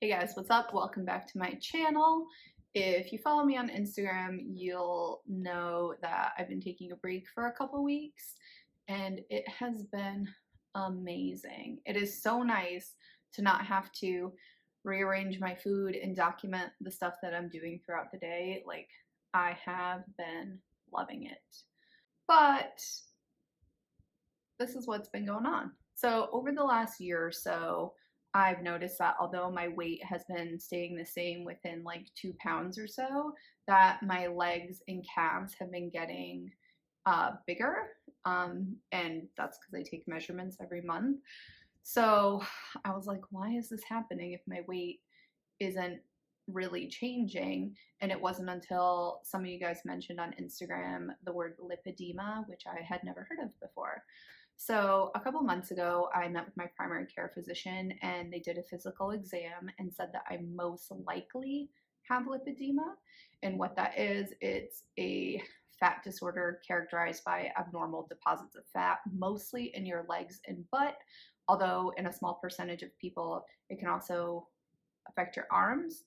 Hey guys, what's up? Welcome back to my channel. If you follow me on Instagram, you'll know that I've been taking a break for a couple weeks and it has been amazing. It is so nice to not have to rearrange my food and document the stuff that I'm doing throughout the day. Like, I have been loving it. But this is what's been going on. So over the last year or so, I've noticed that although my weight has been staying the same within like 2 pounds or so, that my legs and calves have been getting bigger. And that's because I take measurements every month. So I was like, why is this happening if my weight isn't really changing? And it wasn't until some of you guys mentioned on Instagram the word lipedema, which I had never heard of before. So a couple months ago, I met with my primary care physician and they did a physical exam and said that I most likely have lipedema. And what that is, it's a fat disorder characterized by abnormal deposits of fat, mostly in your legs and butt, although in a small percentage of people, it can also affect your arms.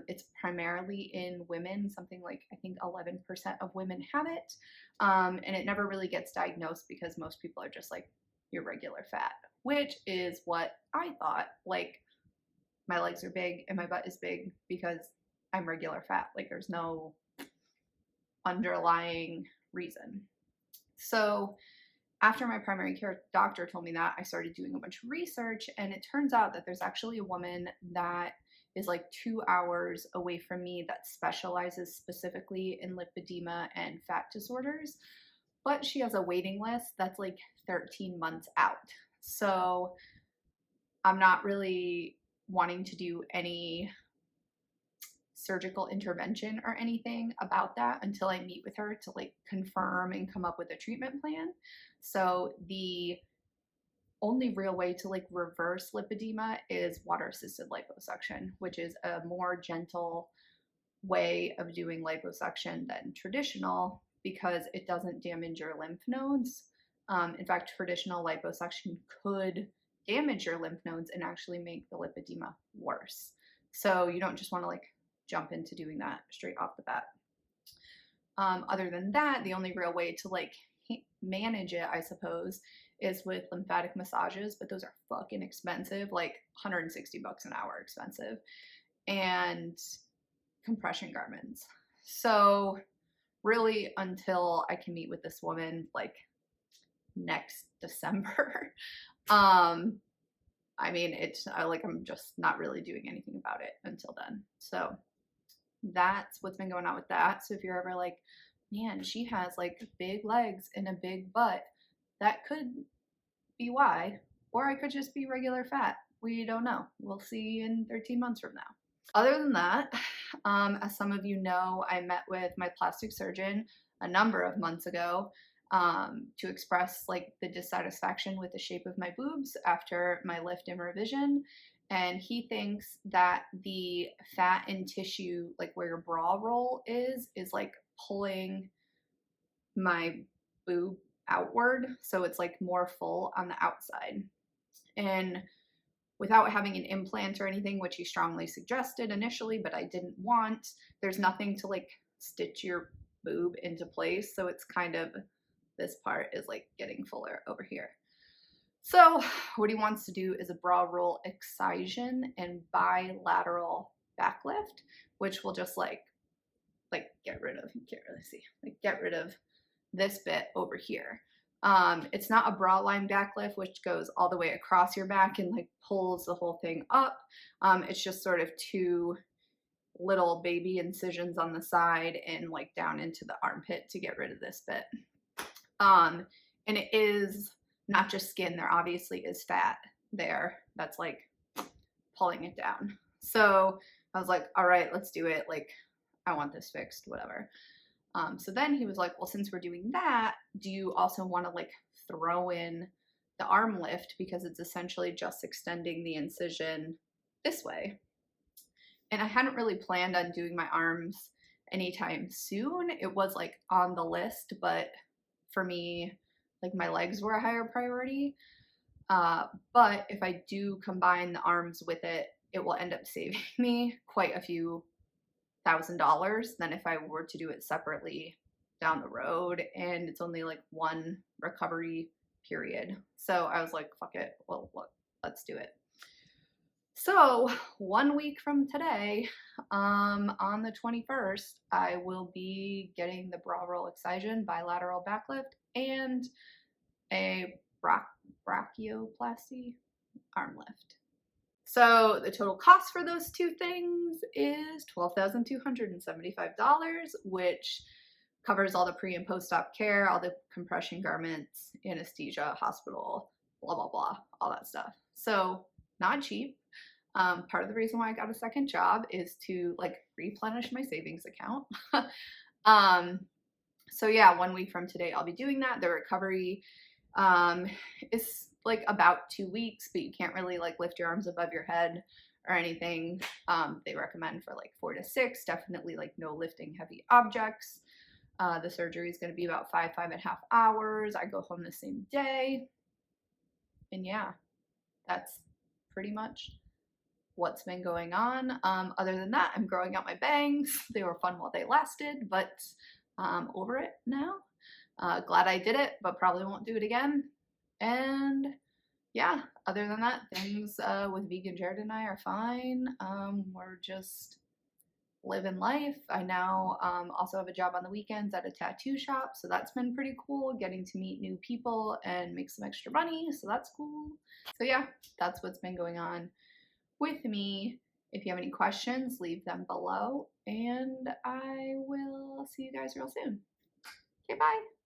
It's primarily in women, something like I think 11% of women have it. And it never really gets diagnosed because most people are just like, you're regular fat, which is what I thought. Like, my legs are big and my butt is big because I'm regular fat. Like, there's no underlying reason. So after my primary care doctor told me that, I started doing a bunch of research, and it turns out that there's actually a woman that is like 2 hours away from me that specializes specifically in lipedema and fat disorders, but she has a waiting list that's like 13 months out. So I'm not really wanting to do any surgical intervention or anything about that until I meet with her to like confirm and come up with a treatment plan. So the only real way to like reverse lipedema is water assisted liposuction, which is a more gentle way of doing liposuction than traditional because it doesn't damage your lymph nodes. In fact, traditional liposuction could damage your lymph nodes and actually make the lipedema worse. So you don't just want to like jump into doing that straight off the bat. Other than that, the only real way to like manage it, I suppose, is with lymphatic massages, but those are fucking expensive, like $160 an hour expensive, and compression garments. So really, until I can meet with this woman like next December, I mean, I'm just not really doing anything about it until then. So that's what's been going on with that. So if you're ever like, man, she has like big legs and a big butt, that could be why. Or I could just be regular fat. We don't know. We'll see in 13 months from now. Other than that, as some of you know, I met with my plastic surgeon a number of months ago to express like the dissatisfaction with the shape of my boobs after my lift and revision. And he thinks that the fat and tissue, like where your bra roll is like pulling my boob outward. So it's like more full on the outside. And without having an implant or anything, which he strongly suggested initially, but I didn't want, there's nothing to like stitch your boob into place. So it's kind of, this part is like getting fuller over here. So what he wants to do is a bra roll excision and bilateral back lift, which will just like get rid of, you can't really see, like get rid of this bit over here. It's not a bra line back lift, which goes all the way across your back and like pulls the whole thing up. It's just sort of two little baby incisions on the side and like down into the armpit to get rid of this bit. And it is not just skin, there obviously is fat there that's like pulling it down. So I was like, all right, let's do it. Like, I want this fixed, whatever. So then he was like, well, since we're doing that, do you also want to like throw in the arm lift, because it's essentially just extending the incision this way. And I hadn't really planned on doing my arms anytime soon. It was like on the list, but for me, like my legs were a higher priority. But if I do combine the arms with it, it will end up saving me quite a few $1,000s than if I were to do it separately down the road. And it's only like one recovery period. So I was like, fuck it. Well, look, let's do it. So 1 week from today, on the 21st, I will be getting the bra roll excision, bilateral backlift, and a brachioplasty arm lift. So the total cost for those two things is $12,275, which covers all the pre and post-op care, all the compression garments, anesthesia, hospital, blah, blah, blah, all that stuff. So not cheap. Part of the reason why I got a second job is to like replenish my savings account. So yeah, 1 week from today, I'll be doing that. The recovery is like about 2 weeks, but you can't really like lift your arms above your head or anything. They recommend for like 4 to 6, definitely like no lifting heavy objects. The surgery is going to be about 5.5 hours. I go home the same day. And yeah, that's pretty much what's been going on. Other than that, I'm growing out my bangs. They were fun while they lasted, but over it now. Glad I did it, but probably won't do it again. And yeah, other than that, things with vegan Jared and I are fine. We're just living life. I now also have a job on the weekends at a tattoo shop, so that's been pretty cool, getting to meet new people and make some extra money, so that's cool. So yeah, that's what's been going on with me. If you have any questions, leave them below, and I will see you guys real soon. Okay, bye.